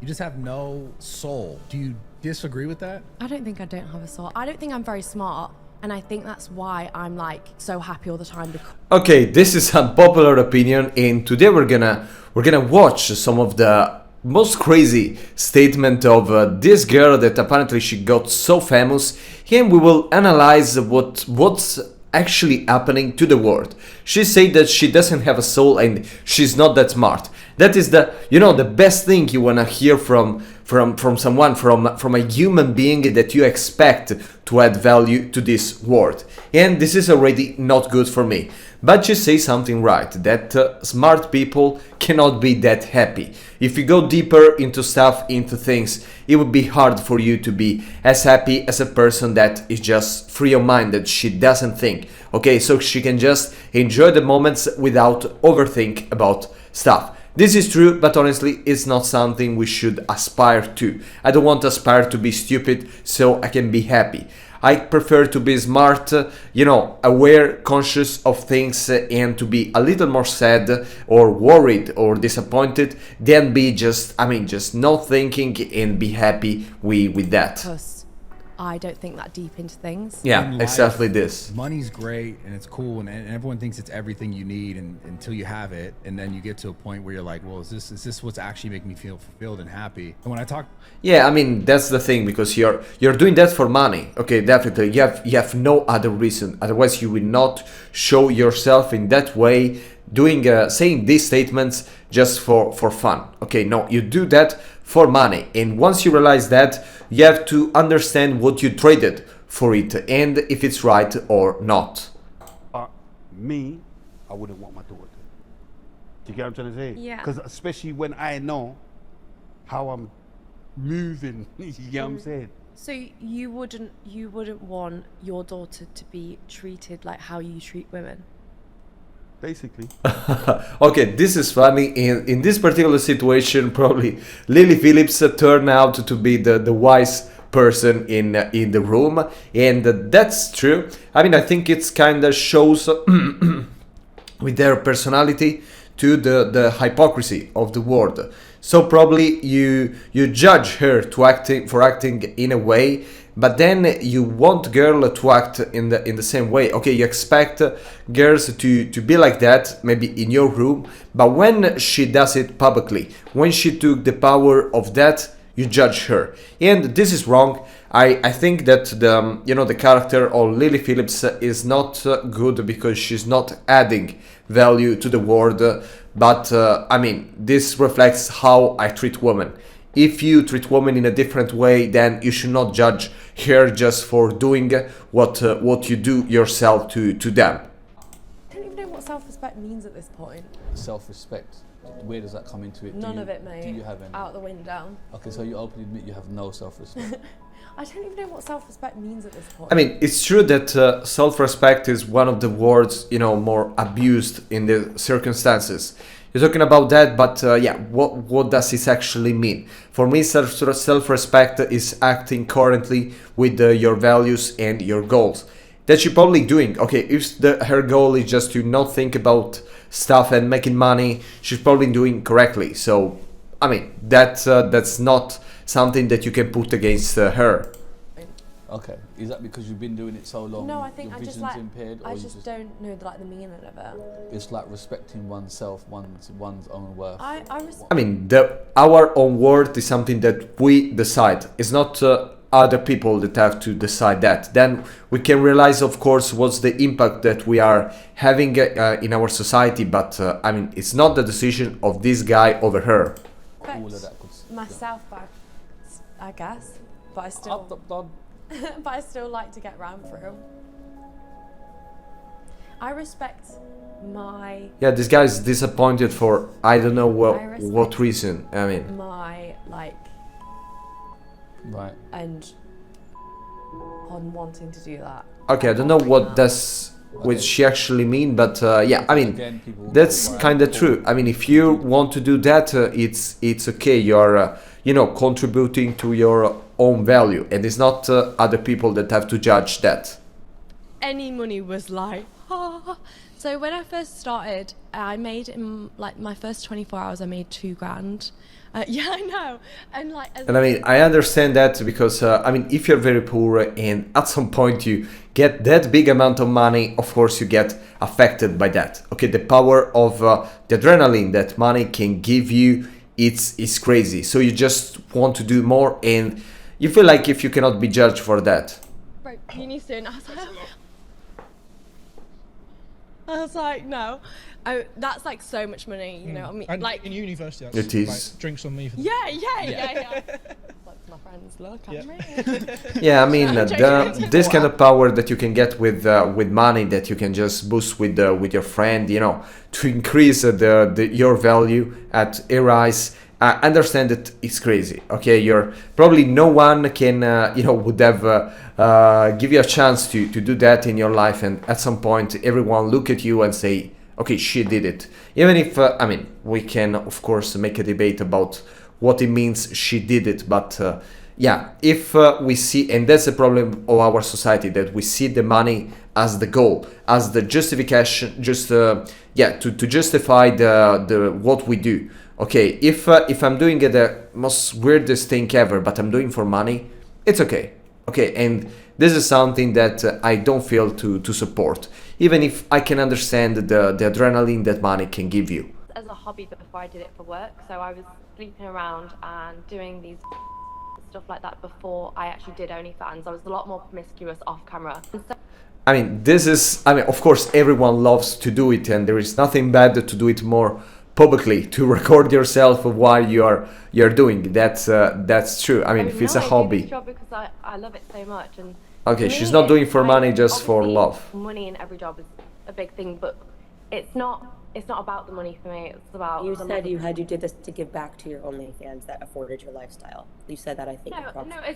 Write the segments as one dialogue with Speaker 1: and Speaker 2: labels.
Speaker 1: You just have no soul. Do you disagree with that?
Speaker 2: I don't think I don't have a soul. I don't think I'm very smart. And I think that's why I'm like so happy all the time.
Speaker 3: Okay, this is unpopular opinion, and today we're gonna watch some of the most crazy statement of this girl that apparently she got so famous, and we will analyze what's actually happening to the world. She said that she doesn't have a soul and she's not that smart. That is the the best thing you wanna hear from someone, from a human being that you expect to add value to this world. And this is already not good for me. But you say something right, that smart people cannot be that happy. If you go deeper into stuff, into things, it would be hard for you to be as happy as a person that is just free of mind, that she doesn't think. Okay, so she can just enjoy the moments without overthink about stuff. This is true, but honestly, it's not something we should aspire to. I don't want to aspire to be stupid so I can be happy. I prefer to be smart, aware, conscious of things, and to be a little more sad or worried or disappointed than be just not thinking and be happy with that.
Speaker 2: Because I don't think that deep into things.
Speaker 3: Yeah, exactly this.
Speaker 1: Money's great and it's cool, and everyone thinks it's everything you need until you have it, and then you get to a point where you're like, well, is this what's actually making me feel fulfilled and happy? And when I talk,
Speaker 3: yeah, that's the thing, because you're doing that for money. Okay, definitely. You have no other reason. Otherwise, you will not show yourself in that way, doing saying these statements just for fun. Okay, no, you do that for money, and once you realize that, you have to understand what you traded for it and if it's right or not.
Speaker 4: Me, I wouldn't want my daughter. Do you get what I'm trying to say?
Speaker 2: Yeah.
Speaker 4: Because especially when I know how I'm moving, you get what I'm saying?
Speaker 2: So you wouldn't want your daughter to be treated like how you treat women?
Speaker 4: Basically.
Speaker 3: Okay, this is funny. In this particular situation, probably Lily Phillips turned out to be the wise person in the room, and that's true. I think it's kind of shows with their personality to the hypocrisy of the world. So probably you judge her for acting in a way, but then you want girl to act in the same way. Okay, you expect girls to be like that, maybe in your room, but when she does it publicly, when she took the power of that, you judge her, and this is wrong. I think that the character of Lily Phillips is not good because she's not adding value to the world. But this reflects how I treat women. If you treat women in a different way, then you should not judge her just for doing what you do yourself to them.
Speaker 2: I don't even know what self-respect means at this point.
Speaker 5: Self-respect, where does that come into it?
Speaker 2: None of it, mate.
Speaker 5: Do you have any?
Speaker 2: Out the window.
Speaker 5: Okay, so you openly admit you have no self-respect.
Speaker 2: I don't even know what self-respect means at this point.
Speaker 3: It's true that self-respect is one of the words, more abused in the circumstances. You're talking about that, but what does this actually mean? For me, self-respect is acting currently with your values and your goals. That you're probably doing. Okay, if her goal is just to not think about stuff and making money, she's probably doing correctly. So, that's not something that you can put against her.
Speaker 5: Okay, is that because you've been doing it so long?
Speaker 2: No, I think
Speaker 5: your
Speaker 2: I just
Speaker 5: vision's impaired, or
Speaker 2: I
Speaker 5: you
Speaker 2: just don't know the meaning of it.
Speaker 5: It's like respecting oneself, one's own worth.
Speaker 3: Our own worth is something that we decide. It's not other people that have to decide that. Then we can realize, of course, what's the impact that we are having in our society. But it's not the decision of this guy over her.
Speaker 5: All of that could,
Speaker 2: Myself back, I guess, but I still. But I still like to get round through. I respect my...
Speaker 3: Yeah, this guy's disappointed for I don't know what reason.
Speaker 2: My,
Speaker 5: right.
Speaker 2: And on wanting to do that.
Speaker 3: Okay, I don't know what she actually mean, but that's kind of true. If you want to do that, it's okay. You're contributing to your own value, and it's not other people that have to judge that.
Speaker 2: Any money was like, So when I first started, I made in like my first 24 hours, I made £2,000. Yeah, I know. And like,
Speaker 3: And I mean, I understand that because, I mean, if you're very poor and at some point you get that big amount of money, of course you get affected by that. Okay, the power of the adrenaline that money can give you, it's crazy. So you just want to do more and you feel like if you cannot be judged for that.
Speaker 2: broke uni soon. I was like, no. That's like so much money, you know. I mean,
Speaker 6: and
Speaker 2: like
Speaker 6: in university, that's
Speaker 3: It is.
Speaker 6: like, drinks on me. For the
Speaker 2: yeah. Like my friends, look at me.
Speaker 3: Yeah, I mean, this kind of power that you can get with money that you can just boost with your friend, you know, to increase your value at a rise. I understand that it's crazy. Okay, you're probably no one can you know would have give you a chance to do that in your life, and at some point everyone look at you and say, okay, she did it. Even if I mean, we can of course make a debate about what it means she did it, but yeah, if we see, and that's the problem of our society, that we see the money as the goal, as the justification, just yeah, to justify the what we do. Okay, if I'm doing the most weirdest thing ever, but I'm doing for money, it's okay. Okay, and this is something that I don't feel to support, even if I can understand the adrenaline that money can give you.
Speaker 7: As a hobby before I did it for work, so I was sleeping around and doing these stuff like that before I actually did OnlyFans. I was a lot more promiscuous off camera.
Speaker 3: I mean, this is, I mean, of course, everyone loves to do it, and there is nothing bad to do it more publicly, to record yourself while you're doing. That's true. I mean, if it's a hobby.
Speaker 7: I do this job because I love it so much, and
Speaker 3: okay,
Speaker 7: to
Speaker 3: she's
Speaker 7: me,
Speaker 3: not doing
Speaker 7: it's
Speaker 3: for
Speaker 7: like,
Speaker 3: money, just for
Speaker 7: obviously,
Speaker 3: love.
Speaker 7: Money in every job is a big thing, but it's not about the money for me. It's about.
Speaker 8: You said you did this to give back to your OnlyFans that afforded your lifestyle. You said that, I think.
Speaker 7: No, as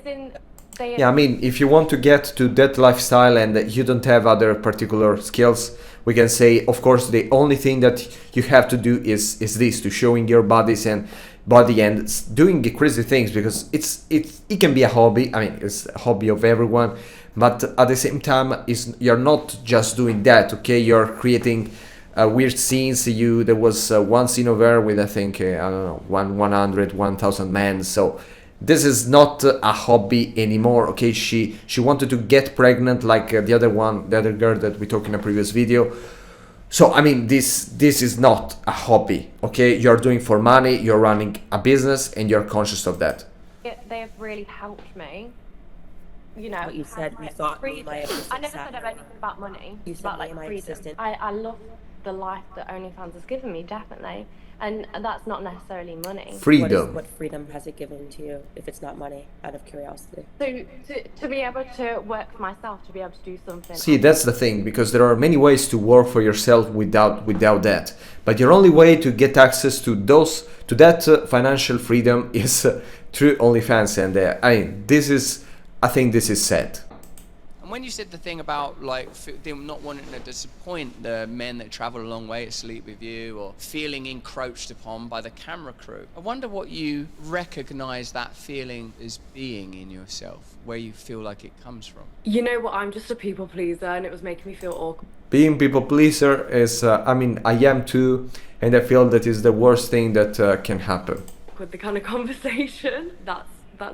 Speaker 7: in. They,
Speaker 3: yeah, I mean, if you want to get to that lifestyle and you don't have other particular skills, we can say, of course, the only thing that you have to do is this, to showing your body and doing crazy things, because it can be a hobby. I mean, it's a hobby of everyone, but at the same time, you're not just doing that. Okay, you're creating weird scenes. There was one scene over with, I think, I don't know, 1,000 men. So this is not a hobby anymore. Okay, she wanted to get pregnant like the other girl that we talked in a previous video. So I mean, this is not a hobby. Okay, you're doing for money, you're running a business, and you're conscious of that.
Speaker 7: They have really helped me. You know,
Speaker 8: what you said, you thought
Speaker 7: freedom.
Speaker 8: my assistant.
Speaker 7: I never said anything about money.
Speaker 8: You
Speaker 7: It's
Speaker 8: said
Speaker 7: about like
Speaker 8: my
Speaker 7: freedom.
Speaker 8: assistant.
Speaker 7: I love the life that OnlyFans has given me, definitely, and that's not necessarily money.
Speaker 3: Freedom.
Speaker 8: What freedom has it given to you if it's not money? Out of curiosity.
Speaker 7: So to be able to work for myself, to be able to do something.
Speaker 3: See, that's the thing, because there are many ways to work for yourself without that. But your only way to get access to that financial freedom is through OnlyFans, and I think this is sad.
Speaker 9: And when you said the thing about like them not wanting to disappoint the men that travel a long way to sleep with you, or feeling encroached upon by the camera crew, I wonder what you recognize that feeling as being in yourself, where you feel like it comes from.
Speaker 2: You know what? I'm just a people pleaser, and it was making me feel awkward.
Speaker 3: Being people pleaser is, I mean, I am too, and I feel that is the worst thing that can happen.
Speaker 2: With the kind of conversation, that's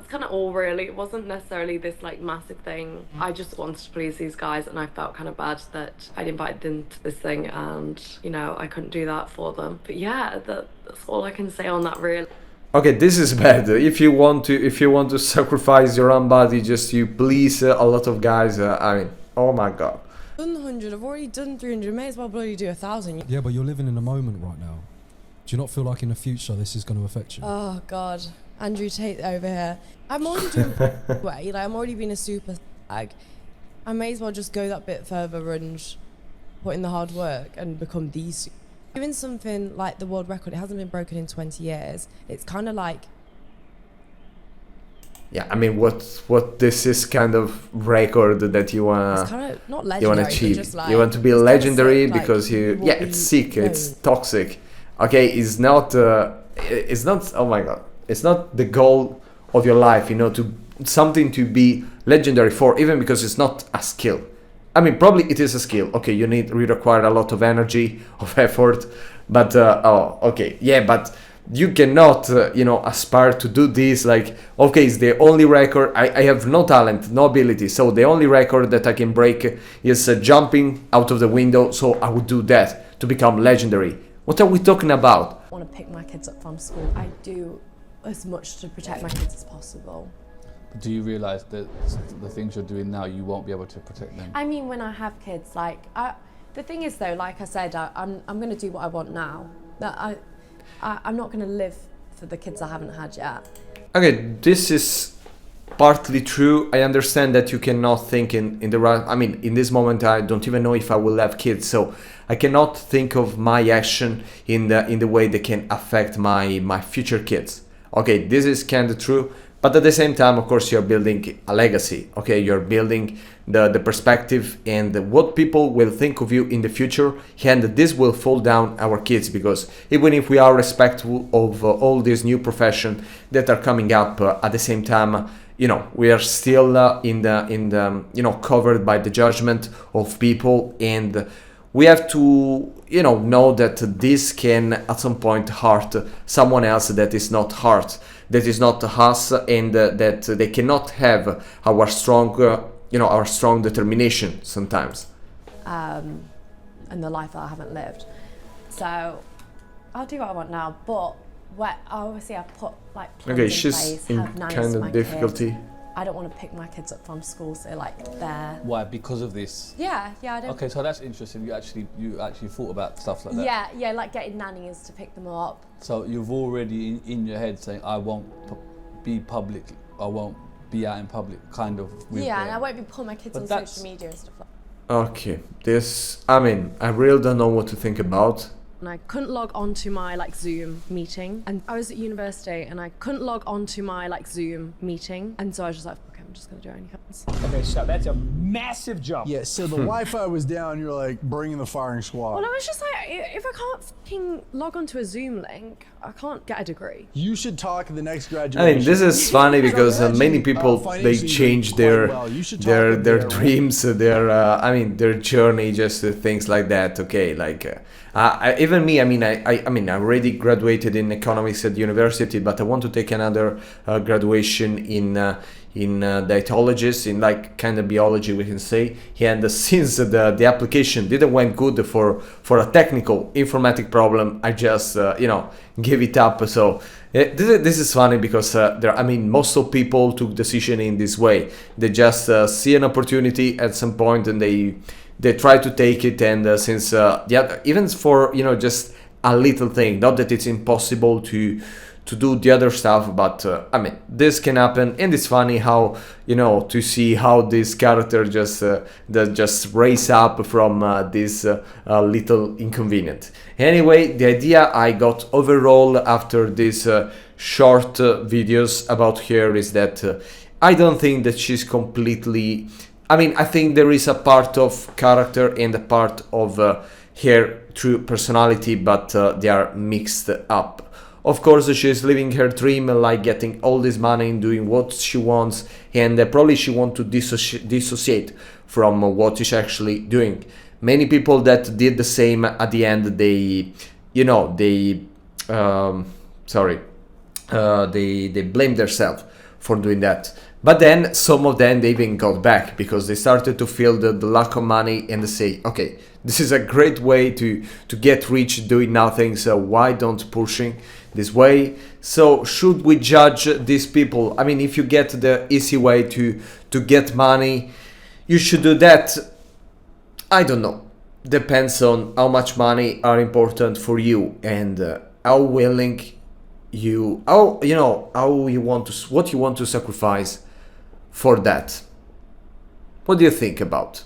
Speaker 2: kind of all really. It wasn't necessarily this like massive thing. I just wanted to please these guys, and I felt kind of bad that I'd invited them to this thing, and you know, I couldn't do that for them. But yeah, that's all I can say on that really.
Speaker 3: Okay, this is bad. If you want to sacrifice your own body just to please a lot of guys, I mean, oh my god.
Speaker 10: Done 100, I've already done 300, may as well bloody do 1,000.
Speaker 11: Yeah, but you're living in the moment right now. Do you not feel like in the future this is going to affect you?
Speaker 10: Oh god, Andrew Tate over here. I'm already doing way, like I'm already being a super slag. I may as well just go that bit further and put in the hard work and become these. Doing something like the world record, it hasn't been broken in 20 years. It's kind of like,
Speaker 3: yeah, I mean, what this is kind of record that you wanna,
Speaker 10: it's kind of not legendary,
Speaker 3: you wanna achieve.
Speaker 10: just like,
Speaker 3: you want to be legendary
Speaker 10: sick,
Speaker 3: because
Speaker 10: like,
Speaker 3: yeah, it's sick, it's toxic. Okay, it's not. Oh my god, it's not the goal of your life. You know, to something to be legendary for, even because it's not a skill. I mean, probably it is a skill. Okay, you require a lot of energy, of effort, but oh, okay, yeah, but you cannot, you know, aspire to do this. Like, okay, it's the only record. I have no talent, no ability, so the only record that I can break is jumping out of the window. So I would do that to become legendary. What are we talking about?
Speaker 10: I want to pick my kids up from school. I do as much to protect my kids as possible.
Speaker 5: But do you realise that the things you're doing now, you won't be able to protect them?
Speaker 10: I mean, when I have kids, like, the thing is though, like I said, I'm going to do what I want now. That I'm not going to live for the kids I haven't had yet.
Speaker 3: Okay, this is partly true. I understand that you cannot think in the right. I mean, in this moment, I don't even know if I will have kids, so I cannot think of my action in the way that can affect my future kids. Okay, this is kind of true. But at the same time, of course, you're building a legacy, okay? You're building the perspective and what people will think of you in the future, and this will fall down our kids, because even if we are respectful of all these new professions that are coming up, at the same time, you know, we are still in the you know, covered by the judgment of people, and we have to, you know that this can at some point hurt someone else that is not that is not us, and that they cannot have our strong, you know, our strong determination sometimes.
Speaker 10: And the life that I haven't lived. So I'll do what I want now, but obviously I put like plans
Speaker 3: Okay,
Speaker 10: in
Speaker 3: she's
Speaker 10: place,
Speaker 3: in
Speaker 10: have nannies
Speaker 3: kind
Speaker 10: for
Speaker 3: of
Speaker 10: my
Speaker 3: difficulty.
Speaker 10: kids. I don't want to pick my kids up from school, so like they're...
Speaker 5: Why? Because of this?
Speaker 10: Yeah, I don't...
Speaker 5: Okay, so that's interesting. You actually thought about stuff like that.
Speaker 10: Yeah, like getting nannies to pick them up.
Speaker 5: So you've already in your head saying, I won't be public, I won't be out in public, kind of. With
Speaker 10: Yeah, and I won't be putting my kids on social media and stuff like that.
Speaker 3: Okay, this, I mean, I really don't know what to think about.
Speaker 10: And I couldn't log on to my like Zoom meeting, and I was at university and I couldn't log on to my like Zoom meeting, and so I was just like, okay, I'm just gonna do it anyways.
Speaker 6: Okay, so that's a massive jump.
Speaker 12: Yeah, so the Wi-Fi was down, you're like, bringing the firing squad.
Speaker 10: Well, I was just like, if I can't fucking log onto a Zoom link, I can't get a degree.
Speaker 12: You should talk at the next graduation.
Speaker 3: I mean, this is funny because many people, they change their dreams, I mean, their journey, just things like that. Okay, like even me. I mean, I already graduated in economics at university, but I want to take another graduation in dietologist, in like kind of biology, we can say. And since the application didn't went good for a technical informatic problem, I just you know, give it up. So this is funny because I mean, most of people took decision in this way. They just see an opportunity at some point and they try to take it, and since even for, you know, just a little thing, not that it's impossible to do the other stuff, but I mean, this can happen, and it's funny how, you know, to see how this character just raise up from this little inconvenient. Anyway, the idea I got overall after these short videos about her is that I don't think that she's completely... I mean, I think there is a part of character and a part of her true personality, but they are mixed up. Of course, she's living her dream, like getting all this money and doing what she wants, and probably she wants to dissociate from what she's actually doing. Many people that did the same at the end, they blame themselves for doing that. But then some of them, they even got back because they started to feel the lack of money, and they say, okay, this is a great way to get rich doing nothing, so why don't pushing this way? So should we judge these people? I mean, if you get the easy way to get money, you should do that. I don't know. Depends on how much money are important for you, and how willing you, what you want to sacrifice for that. What do you think about?